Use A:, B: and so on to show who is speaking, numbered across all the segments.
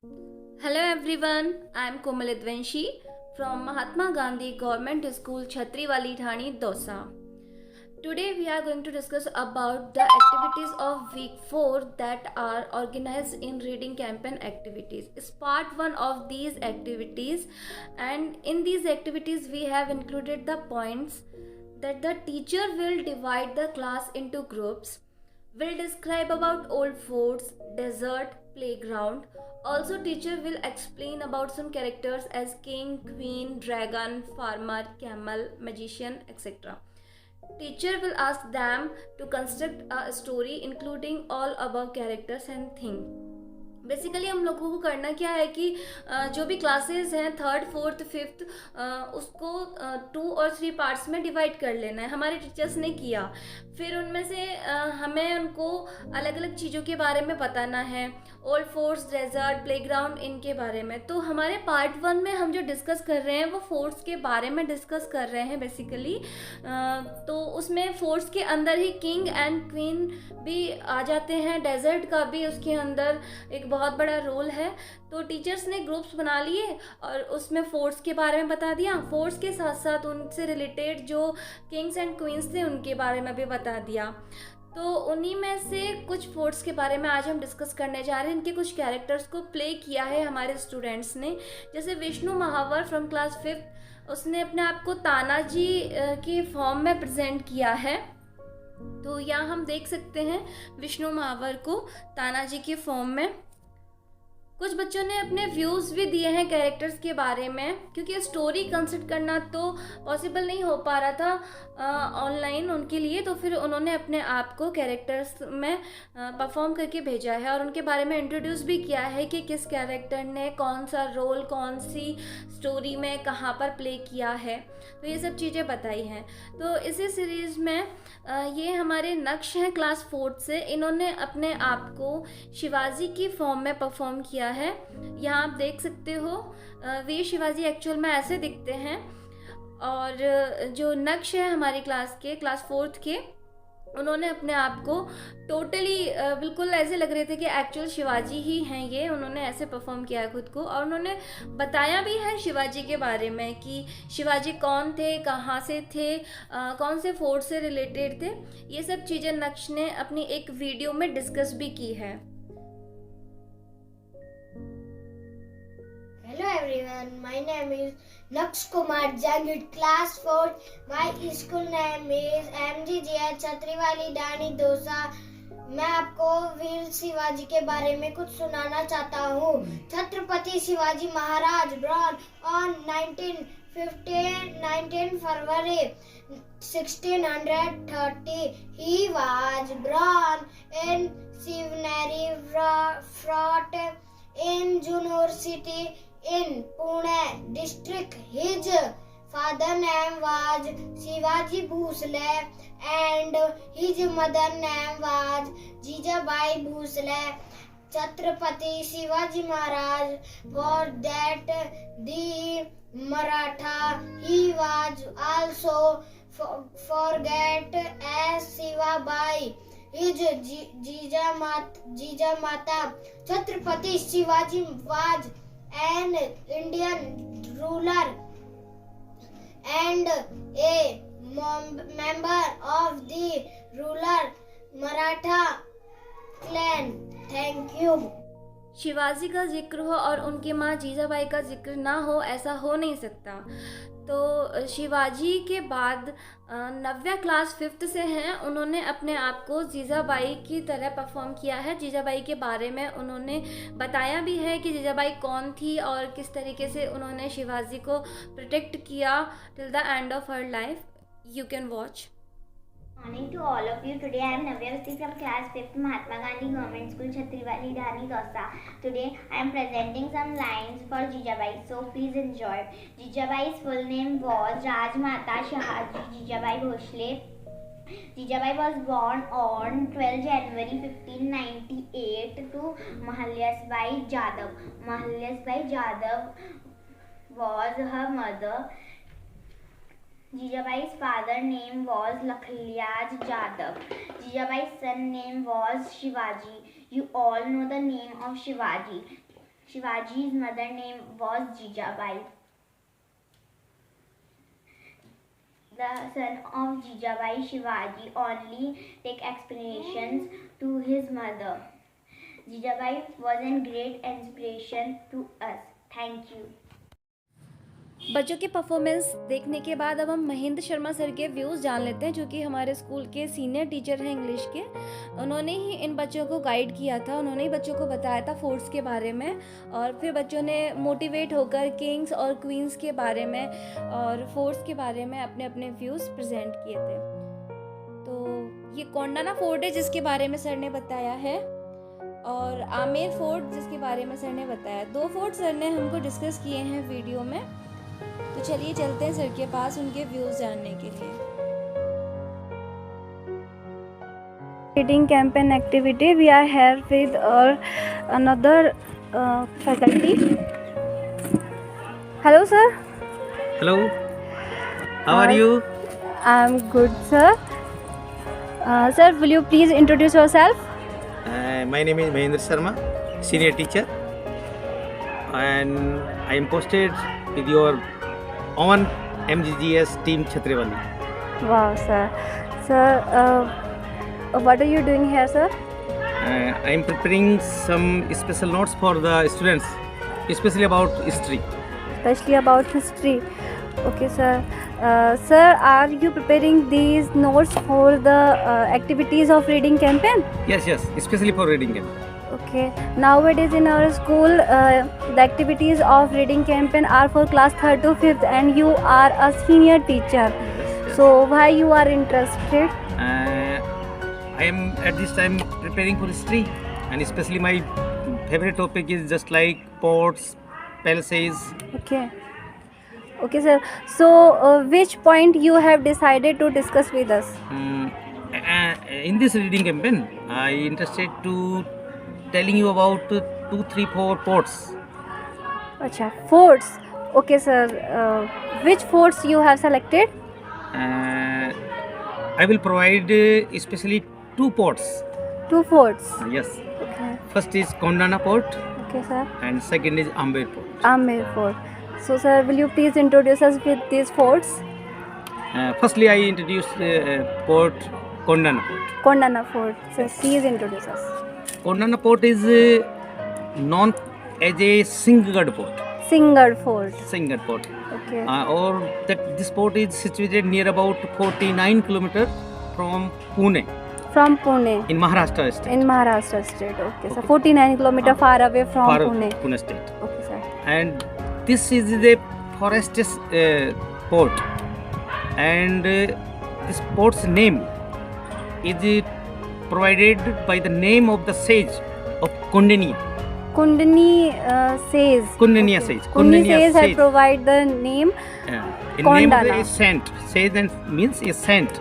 A: Hello everyone, I am Komal Advanshi from Mahatma Gandhi Government School Chhatriwali Thani Dosa. Today we are going to discuss about the activities of week 4 that are organized in reading campaign activities. It's part 1 of these activities, and in these activities we have included the points that the teacher will divide the class into groups, will describe about old forts, desert, playground. Also teacher will explain about some characters as king, queen, dragon, farmer, camel, magician, etc. Teacher will ask them to construct a story including all above characters and things. Basically हम लोगों को करना क्या है कि जो भी classes हैं थर्ड फोर्थ फिफ्थ उसको 2 और 3 पार्ट्स में डिवाइड कर लेना है. हमारे टीचर्स ने किया. फिर उनमें से हमें उनको अलग अलग चीज़ों के बारे में बताना है. ओल्ड फोर्ट्स, डेजर्ट, प्लेग्राउंड, इनके बारे में. तो हमारे पार्ट 1 में हम जो डिस्कस कर रहे हैं वो फोर्ट्स के बारे में डिस्कस कर रहे हैं बेसिकली. तो उसमें फोर्ट्स के अंदर ही किंग एंड क्वीन भी आ जाते हैं. डेजर्ट का भी उसके अंदर एक बहुत बड़ा रोल है. तो टीचर्स ने ग्रुप्स बना लिए और उसमें फोर्ट्स के बारे में बता दिया. फोर्ट्स के साथ साथ उनसे रिलेटेड जो किंग्स एंड क्वींस थे उनके बारे में भी बता दिया. तो उन्हीं में से कुछ फोर्ट्स के बारे में आज हम डिस्कस करने जा रहे हैं. इनके कुछ कैरेक्टर्स को प्ले किया है हमारे स्टूडेंट्स ने. जैसे विष्णु महावर फ्रॉम क्लास 5th, उसने अपने आप को तानाजी के फॉर्म में प्रेजेंट किया है. तो यहाँ हम देख सकते हैं विष्णु महावर को तानाजी के फॉर्म में. कुछ बच्चों ने अपने व्यूज़ भी दिए हैं कैरेक्टर्स के बारे में, क्योंकि स्टोरी कंसिडर करना तो पॉसिबल नहीं हो पा रहा था ऑनलाइन उनके लिए. तो फिर उन्होंने अपने आप को कैरेक्टर्स में परफॉर्म करके भेजा है और उनके बारे में इंट्रोड्यूस भी किया है कि किस कैरेक्टर ने कौन सा रोल कौन सी स्टोरी में कहाँ पर प्ले किया है. तो ये सब चीज़ें बताई हैं. तो इसी सीरीज़ में ये हमारे नक्श हैं क्लास 4 से. इन्होंने अपने आप को शिवाजी की फॉर्म में परफॉर्म किया है. यहाँ आप देख सकते हो वीर शिवाजी एक्चुअल में ऐसे दिखते हैं. और जो नक्श है हमारी क्लास 4 के, उन्होंने अपने आप को टोटली बिल्कुल ऐसे लग रहे थे कि एक्चुअल शिवाजी ही हैं ये. उन्होंने ऐसे परफॉर्म किया खुद को और उन्होंने बताया भी है शिवाजी के बारे में कि शिवाजी कौन थे, कहाँ से थे, कौन से फोर्ट से रिलेटेड थे. ये सब चीज़ें नक्श ने अपनी एक वीडियो में डिस्कस भी की है.
B: Hello everyone, my name is Naksh Kumar Jangid, class 4. My school name is MGGH छत्रीवाली डानी दोसा. मैं आपको वीर शिवाजी के बारे में कुछ सुनाना चाहता हूँ. Chhatrapati Shivaji Maharaj born on 19 February 1630. He was born in Shivneri Fort in Junor city in Pune district. His father name was Shivaji Bhosle and his mother name was Jijabai Bhosle. Chhatrapati Shivaji Maharaj for that the Maratha. He was also forget as Shivabai. His Jija Mata. Chhatrapati Shivaji was an Indian ruler and a member of the ruler Maratha clan. Thank you.
A: Shivaji का जिक्र हो और उनकी माँ जीजाबाई का जिक्र ना हो, ऐसा हो नहीं सकता. तो शिवाजी के बाद नव्या क्लास 5th से हैं. उन्होंने अपने आप को जीजाबाई की तरह परफॉर्म किया है. जीजाबाई के बारे में उन्होंने बताया भी है कि जीजाबाई कौन थी और किस तरीके से उन्होंने शिवाजी को प्रोटेक्ट किया till the end of her life. You can watch.
C: Morning to all of you. Today I am Navya Vasti from class 5th Mahatma Gandhi Government School Chhatriwali Dhani Dosa. Today I am presenting some lines for Jijabai, so please enjoy. Jijabai's full name was Rajmata Shahaji Jijabai Bhosle. Jijabai was born on 12 January 1598 to Mahalyasbai Jadhav. Mahalyasbai Jadhav was her mother. Jijabai's father name was Lakhliaj Jadhav. Jijabai's son name was Shivaji. You all know the name of Shivaji. Shivaji's mother name was Jijabai. The son of Jijabai, Shivaji, only take explanations to his mother. Jijabai was a great inspiration to us. Thank you.
A: बच्चों के performance देखने के बाद अब हम Mahendra Sharma sir के views जान लेते हैं, जो कि हमारे स्कूल के सीनियर टीचर हैं इंग्लिश के। उन्होंने ही इन बच्चों को गाइड किया था, उन्होंने ही बच्चों को बताया था फोर्ट्स के बारे में, और फिर बच्चों ने मोटिवेट होकर किंग्स और क्वींस के बारे में और फोर्ट्स के बारे में अपने अपने व्यूज़ प्रेजेंट किए थे। तो ये कोंडाना फोर्ट है जिसके बारे में सर ने बताया है, और आमेर फोर्ट जिसके बारे में सर ने बताया। 2 फोर्ट सर ने हमको डिस्कस किए हैं वीडियो में। तो चलिए चलते हैं सर के पास उनके व्यूज जानने के लिए। Reading campaign activity, we are here with another faculty. Hello sir.
D: Hello, how are you?
A: I am good sir. Sir, will you please introduce yourself?
D: My name is Mahendra Sharma, senior teacher, and I am posted with your own MGGS team Chhatriwali.
A: वाह sir. Sir, what are you doing here, sir?
D: I am preparing some special notes for the students, especially about history.
A: Especially about history. Okay, sir. Sir, are you preparing these notes for the activities of reading campaign?
D: Yes, especially for reading game.
A: Okay. Nowadays in our school, the activities of reading campaign are for class 3rd to 5th, and you are a senior teacher.
D: Yes.
A: So why you are interested?
D: I am at this time preparing for history, and especially my favorite topic is just like ports, palaces.
A: Okay. Okay, sir. So which point you have decided to discuss with us?
D: In this reading campaign, I interested to telling you about 2, 3, 4 ports.
A: Acha, forts. Okay, sir. Which forts you have selected?
D: I will provide especially 2 ports.
A: 2 forts.
D: Yes.
A: Okay.
D: First is Kondana port
A: Okay, sir.
D: and second is Amber port.
A: Amer Fort. So, sir, will you please introduce us with these forts?
D: Firstly, I introduce port Kondana port.
A: Kondana Fort. So, please introduce us.
D: Kondana port is known as a Singhgad port.
A: Singhgad Fort.
D: Singhgad port.
A: Okay.
D: Or that this port is situated near about 49 km from Pune
A: From Pune.
D: in Maharashtra state.
A: In Maharashtra state. Okay, so 49 kilometer far away from
D: Far
A: Pune.
D: Pune state.
A: Okay, sir.
D: And this is the forestest port, and this port's name is provided by the name of the sage of Kundania.
A: Kundani says.
D: Kundania
A: Okay.
D: sage.
A: Kundani
D: Kundania
A: says have
D: sage.
A: provide the name.
D: In name of
A: Kondana.
D: the saint. Sage then means a saint.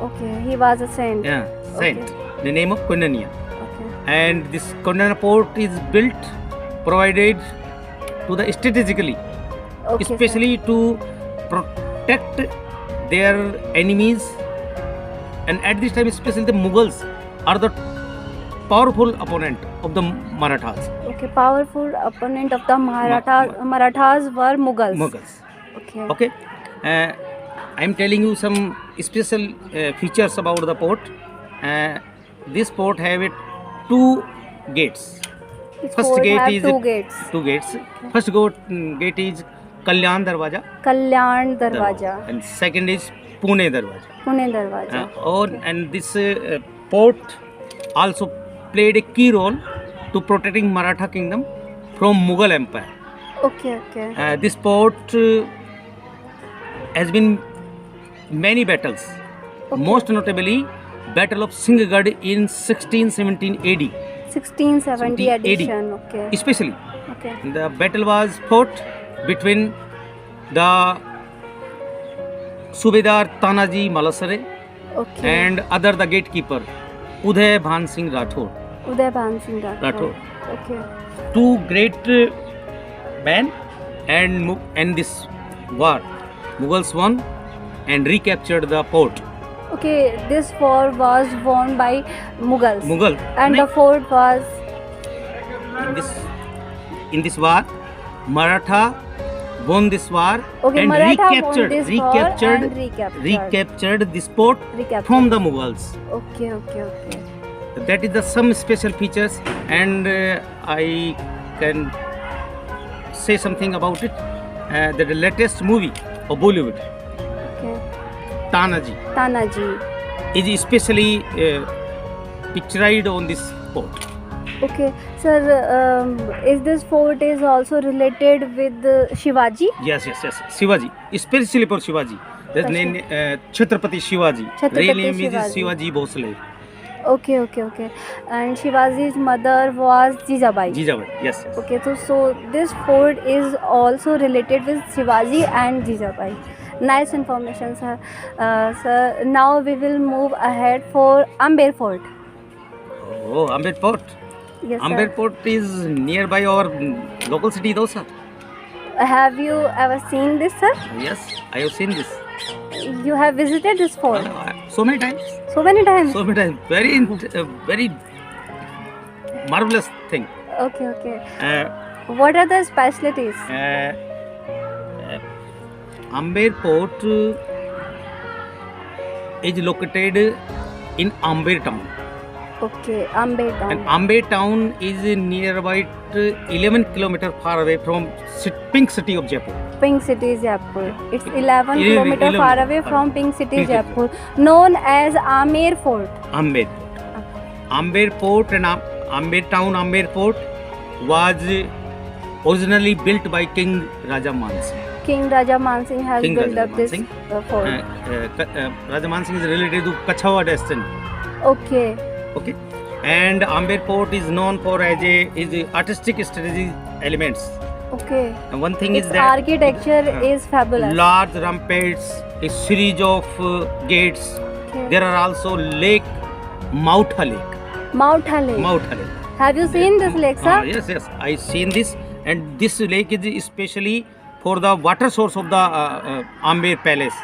A: Okay, he was a saint.
D: Yeah, saint. The name of Kundania.
A: Okay.
D: And this Kondana port is built, provided to the strategically,
A: Okay, sir.
D: especially to protect their enemies, and at this time especially the Mughals are the powerful opponent of the Marathas.
A: Okay, powerful opponent of the Marathas were Mughals.
D: Mughals.
A: Okay.
D: Okay. I am telling you some special features about the port. This port have 2 gates.
A: This
D: First
A: fort
D: gate
A: have
D: is
A: 2 gates.
D: 2 gates. First gate is Kalyan Darwaja.
A: Kalyan Darwaja.
D: And second is Pune Darwaja.
A: Pune Darwaja.
D: And this port also played a key role to protecting Maratha kingdom from Mughal Empire.
A: Okay, okay.
D: This port has been many battles.
A: Okay.
D: Most notably, Battle of Singhgad in 1617 AD.
A: 1670
D: AD.
A: edition. Okay.
D: Especially,
A: Okay.
D: the battle was fought between the Subedar Tanaji Malasare
A: Okay.
D: and other the gatekeeper Uday Bhan Singh Rathod.
A: Uday Bhan Singh
D: Rathod.
A: Okay.
D: 2 great men, and this war Mughals won and recaptured the port.
A: Okay, this fort was won by Mughals.
D: Mughal
A: And the fort was
D: this in this war. Maratha won this war
A: Okay,
D: and
A: Maratha won
D: recaptured
A: this war and
D: recaptured this port from the Mughals.
A: Okay.
D: That is the some special features, and I can say something about it. That the latest movie of Bollywood,
A: Okay.
D: Tanaji, is especially pictured on this port.
A: Okay, sir. Is this fort is also related with Shivaji?
D: Yes. Shivaji, especially for Shivaji. His
A: Achha.
D: name Chhatrapati Shivaji.
A: Chhatrapati
D: Real name is
A: Shivaji.
D: Shivaji Bhosle.
A: Okay. And Shivaji's mother was Jijabai.
D: Jijabai. Yes.
A: Okay, so this fort is also related with Shivaji and Jijabai. Nice information, sir. Sir, now we will move ahead for Amber Fort.
D: Oh, Amber Port.
A: Yes,
D: Amber
A: sir.
D: Port is nearby our local city, Dosa.
A: Have you ever seen this, sir?
D: Yes, I have seen this.
A: You have visited this fort
D: So many times.
A: so many times.
D: Very marvelous thing.
A: Okay.
D: Uh,
A: What are the specialties?
D: Amber Port is located in Amber town,
A: Okay, Amber
D: and
A: town.
D: Amber town is nearby 11 kilometers far away from Pink City of Jaipur.
A: Pink City, Jaipur. It's 11
D: 11
A: kilometers far away from Pink City, Jaipur, known as Amer Fort.
D: Amber Port and Amber town, Amber Port was originally built by King Raja Man Singh.
A: King Raja Man Singh has
D: King
A: built
D: Raja
A: up
D: Man
A: this
D: Singh.
A: fort.
D: Raja Man Singh is related to Kachawa destiny.
A: Okay.
D: Okay, and Amber Port is known for as a artistic strategy elements.
A: Okay.
D: And one thing
A: Its
D: is that
A: architecture is fabulous.
D: large ramparts, a series of gates.
A: Okay.
D: There are also lake, Mautha Lake.
A: Mautha Lake.
D: Mautha Lake.
A: Have you seen this lake, sir?
D: Yes, I seen this, and this lake is especially for the water source of the Amber Palace.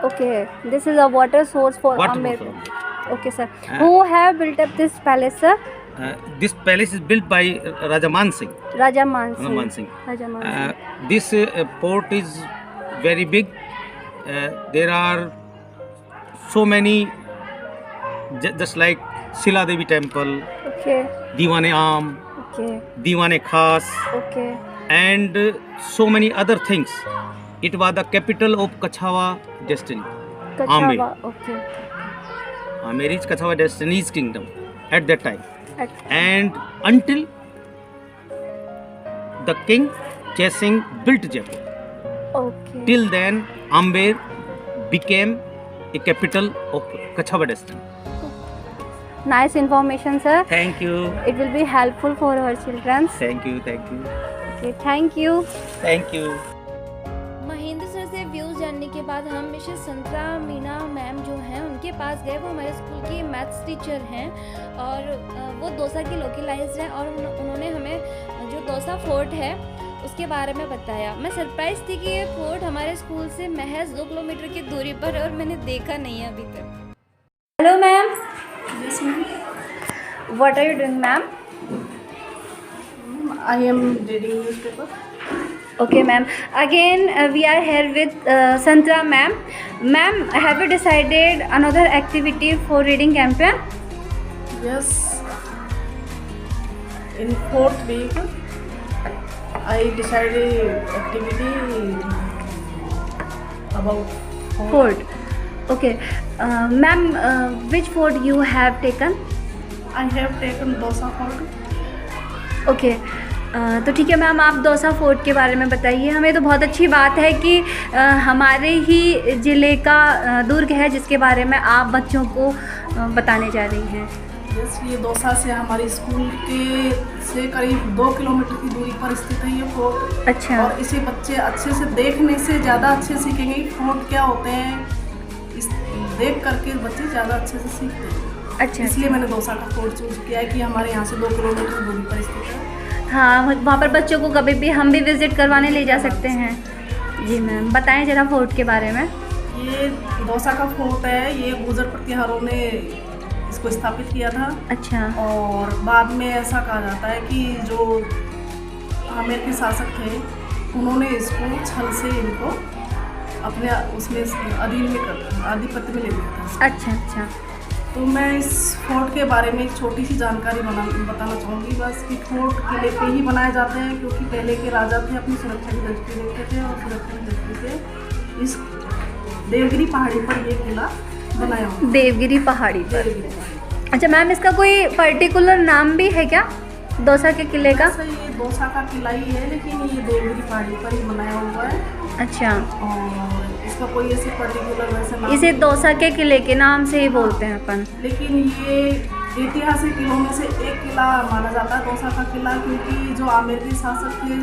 A: Okay. This is a water source for
D: Water
A: Amber.
D: source.
A: Okay, sir. Who have built up this palace, sir?
D: This palace is built by Raja Man Singh.
A: Raja Man Singh.
D: Man Singh.
A: Raja Man Singh.
D: This port is very big. There are so many, just like Sila Devi Temple,
A: Okay.
D: Diwane Am,
A: Okay.
D: Diwane Khas,
A: Okay.
D: and so many other things. It was the capital of Kachawa destiny.
A: Kachawa. Okay.
D: Amer is Kachawa destiny's kingdom at that time.
A: At-
D: And until the king Jai Singh built Jaipur.
A: Okay.
D: Till then, Amber became a capital of Kachawa destiny.
A: Nice information, sir.
D: Thank you.
A: It will be helpful for our children.
D: Thank you.
A: Okay, thank you.
D: Thank you.
A: Mahendra sir से views जानने के बाद हम Mrs संतरा Meena ma'am जो हैं उनके पास गए। वो हमारे स्कूल की मैथ्स टीचर हैं और वो दौसा की लोकलाइज्ड हैं और उन्होंने हमें जो दौसा फोर्ट है उसके बारे में बताया। मैं सरप्राइज थी कि ये फोर्ट हमारे स्कूल से महज 2 किलोमीटर की दूरी पर है और मैंने देखा नहीं है अभी तक। Hello ma'am.
E: Yes, ma'am.
A: What are you doing ma'am?
E: I am reading newspaper.
A: Okay, ma'am. Again, we are here with Santra ma'am. Ma'am, have you decided another activity for reading campaign?
E: Yes. In 4th week, I decided activity about
A: Fort. Okay. Ma'am, which fort you have taken?
E: I have taken Dosa Fort.
A: Okay तो ठीक है ma'am, आप Dausa fort के बारे में बताइए। हमें तो बहुत अच्छी बात है कि हमारे ही ज़िले का दुर्ग है जिसके बारे में आप बच्चों को बताने जा रही हैं।
E: Yes, ये दौसा से हमारे स्कूल के से करीब 2 किलोमीटर की दूरी पर स्थित है ये फोर्ट।
A: अच्छा।
E: और इसे बच्चे अच्छे से देखने से ज़्यादा अच्छे सीखेंगे। फोर्ट क्या होते हैं इस देख करके बच्चे ज़्यादा अच्छे से सीखते हैं।
A: अच्छा।
E: इसलिए मैंने दौसा का फोर्ट चूज़ किया है कि हमारे यहाँ से 2 किलोमीटर दूरी पर स्थित है।
A: हाँ, वहाँ पर बच्चों को कभी भी हम भी विज़िट करवाने ले जा सकते हैं। जी मैम, बताएं ज़रा फोर्ट के बारे में।
E: ये दौसा का फोर्ट है, ये गुर्जर प्रतिहारों ने इसको स्थापित किया था।
A: अच्छा।
E: और बाद में ऐसा कहा जाता है कि जो आमेर के शासक थे, उन्होंने इसको छल से इनको अपने उसमें अधीन में कर आधिपत्य में ले लिया था।
A: अच्छा अच्छा।
E: तो मैं इस फोर्ट के बारे में एक छोटी सी जानकारी बताना चाहूँगी बस कि फोर्ट किले पे ही बनाए जाते हैं, क्योंकि पहले के राजा थे अपनी सुरक्षा की दृष्टि देखते थे और सुरक्षा की दृष्टि से इस देवगिरी पहाड़ी पर ये किला बनाया हुआ।
A: देवगिरी पहाड़ी पर।
E: देवगिरी पहाड़ी।
A: अच्छा मैम, इसका कोई पर्टिकुलर नाम भी है क्या दौसा के किले का?
E: वैसे ये दौसा का किला ही है, लेकिन ये देवगिरी पहाड़ी पर ही बनाया हुआ है।
A: अच्छा।
E: और इसका कोई ऐसे पर्टिकुलर वैसे नाम
A: इसे दौसा के किले के नाम से ही बोलते हैं अपन।
E: लेकिन ये ऐतिहासिक किलों में से एक किला माना जाता है दौसा का किला, क्योंकि जो आमेर के शासक थे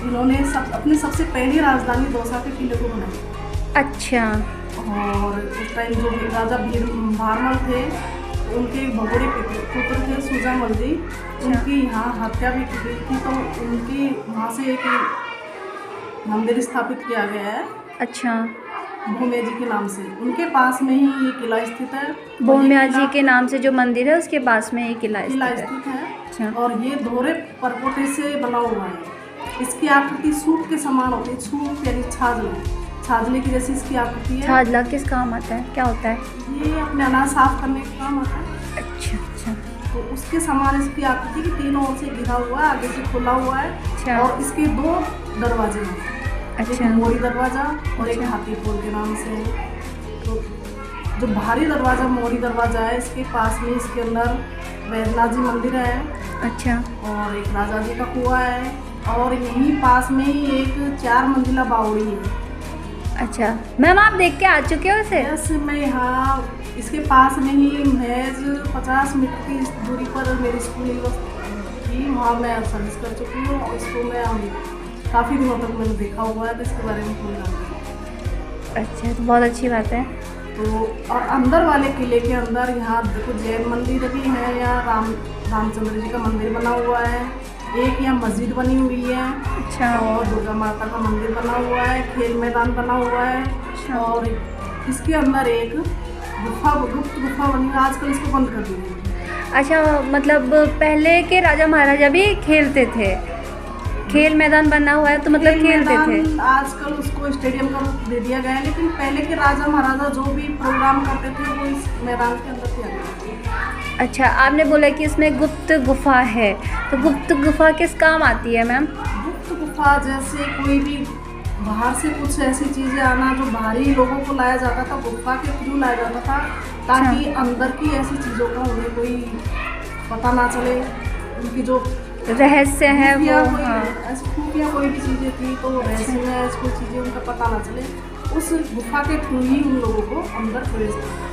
E: इन्होंने अपनी सबसे पहली राजधानी दौसा के किले को बनाई।
A: अच्छा।
E: और उस टाइम जो राजा भारमल थे उनके भगोड़े पुत्र थे सुजामल जी, उनकी यहाँ हत्या भी की गई थी, तो उनकी वहाँ से एक मंदिर स्थापित किया गया है।
A: अच्छा।
E: भूमिया जी के नाम से, उनके पास में ही ये किला स्थित है।
A: भूमिया जी के नाम से जो मंदिर है उसके पास में ये किला
E: किला
A: स्थित है।
E: स्थित है।
A: अच्छा।
E: और ये दोहरे परकोटे से बना हुआ है। इसकी आकृति सूप के समान होती है, सूप यानी छाजले की जैसी इसकी आकृति है।
A: छाजला किस काम आता है, क्या होता है?
E: ये अपने अनाज साफ करने का काम आता है।
A: अच्छा अच्छा।
E: तो उसके समान इसकी आकृति की तीनों ओर से घिरा हुआ है, आगे से खुला हुआ है।
A: अच्छा।
E: और इसके दो दरवाजे हैं,
A: अच्छा।
E: एक मोरी दरवाजा और एक
A: अच्छा।
E: हाथी पोल के नाम से है। तो जो भारी दरवाजा मोरी दरवाजा है, इसके पास में इसके अंदर वैद्यनाथ जी मंदिर है।
A: अच्छा।
E: और एक राजा जी का कुआं है, और यहीं पास में ही एक 4 मंजिला बावड़ी है।
A: अच्छा मैम, आप देख के आ चुके हो इसे?
E: यस, मैं यहाँ इसके पास में ही महज 50 मीटर की दूरी पर मेरी स्कूलिंग थी, वहाँ मैं सर्विस कर चुकी हूँ। और इसको मैं काफ़ी दिनों तक मैंने देखा हुआ है, तो इसके बारे में पूरी जानकारी है।
A: अच्छा, तो बहुत अच्छी बात है।
E: तो और अंदर वाले किले के अंदर यहाँ देखो जैन मंदिर भी है, यहाँ रामचंद्र जी का मंदिर बना हुआ है, एक यहाँ मस्जिद बनी हुई है।
A: अच्छा।
E: और दुर्गा माता का मंदिर बना हुआ है, खेल मैदान बना हुआ है।
A: अच्छा।
E: और इसके अंदर एक गुप्त गुफा बनी है, आजकल इसको बंद कर दी है।
A: अच्छा, मतलब पहले के राजा महाराजा भी खेलते थे, खेल मैदान बना हुआ है तो मतलब
E: खेल
A: खेलते
E: मैदान
A: थे।
E: आजकल उसको स्टेडियम का रूप दे दिया गया है, लेकिन पहले के राजा महाराजा जो भी प्रोग्राम करते थे वो इस मैदान के अंदर किया करते थे।
A: अच्छा, आपने बोला कि इसमें गुप्त गुफा है, तो गुप्त गुफा किस काम आती है मैम?
E: गुप्त गुफा जैसे कोई भी बाहर से कुछ ऐसी चीज़ें आना जो बाहरी लोगों को लाया जाता था, गुफा के थ्रू लाया जाता था, ताकि अंदर की ऐसी चीज़ों का उन्हें कोई पता ना चले। उनकी जो
A: रहस्य है वो, हाँ।
E: ऐसी खुफिया कोई भी चीज़ें थी तो रहस्य में ऐसी कोई चीज़ें उनका पता ना चले, उस गुफा के थ्रू ही उन लोगों को अंदर प्रवेश करना।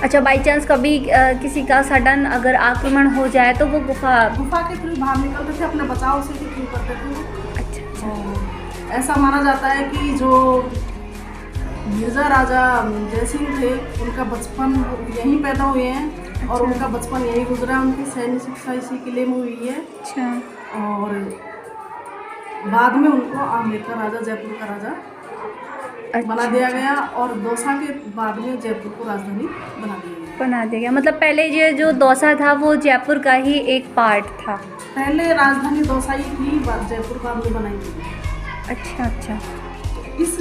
A: अच्छा, बाई चांस कभी किसी का सडन अगर आक्रमण हो जाए तो वो गुफा
E: के थ्रू बाहर निकलते थे, अपने बचाव से भी करते थे।
A: अच्छा।
E: और ऐसा माना जाता है कि जो मिर्जा राजा जयसिंह थे उनका बचपन यहीं पैदा हुए हैं। और
A: अच्छा।
E: उनका बचपन यहीं गुजरा, उनकी सैन्य शिक्षा इसी किले में हुई है।
A: अच्छा।
E: और बाद में उनको आमेर का राजा, जयपुर का राजा बना दिया गया, और दौसा के बाद में जयपुर को राजधानी बना दिया गया।
A: मतलब पहले ये जो दौसा था वो जयपुर का ही एक पार्ट था।
E: पहले राजधानी दौसा ही थी, जयपुर बाद में बनाई गई।
A: अच्छा अच्छा।
E: इस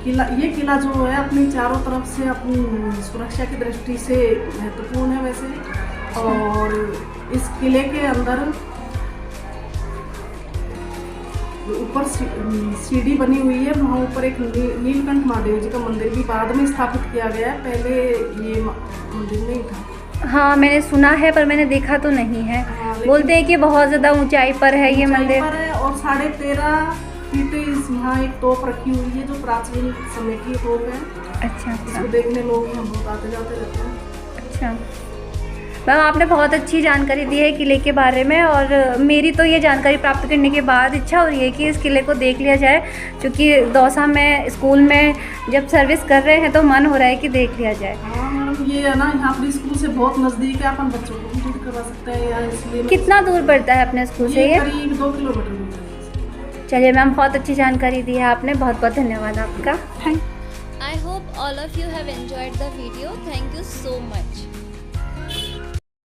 E: ये किला जो है अपनी चारों तरफ से अपनी सुरक्षा की दृष्टि से महत्वपूर्ण है वैसे। और इस किले के अंदर ऊपर सीढ़ी बनी हुई है, वहाँ ऊपर एक नीलकंठ महादेव जी का मंदिर भी बाद में स्थापित किया गया है, पहले ये मंदिर नहीं था।
A: हाँ, मैंने सुना है पर मैंने देखा तो नहीं है। बोलते हैं कि बहुत ज़्यादा ऊंचाई पर है ये मंदिर।
E: और 13.5 फीट यहाँ एक तोप रखी हुई है, जो प्राचीन समय की तोप है।
A: अच्छा अच्छा।
E: इसको देखने लोग यहाँ बहुत आते जाते रहते हैं।
A: अच्छा मैम, आपने बहुत अच्छी जानकारी दी है किले के बारे में, और मेरी तो ये जानकारी प्राप्त करने के बाद इच्छा हो रही है कि इस किले को देख लिया जाए, क्योंकि दौसा में स्कूल में जब सर्विस कर रहे हैं तो मन हो रहा है कि देख लिया जाए।
E: हाँ मैडम, ये है ना यहाँ पर स्कूल से बहुत नज़दीक है, अपन बच्चों को भी दूर करवा सकते हैं यहाँ, इसलिए
A: कितना दूर पड़ता है अपने स्कूल से ये?
E: करीब 2 किलोमीटर दूर है।
A: चलिए मैम, बहुत अच्छी जानकारी दी है आपने, बहुत बहुत धन्यवाद आपका।
E: Thank
A: I hope all of you have enjoyed the video. Thank you so much.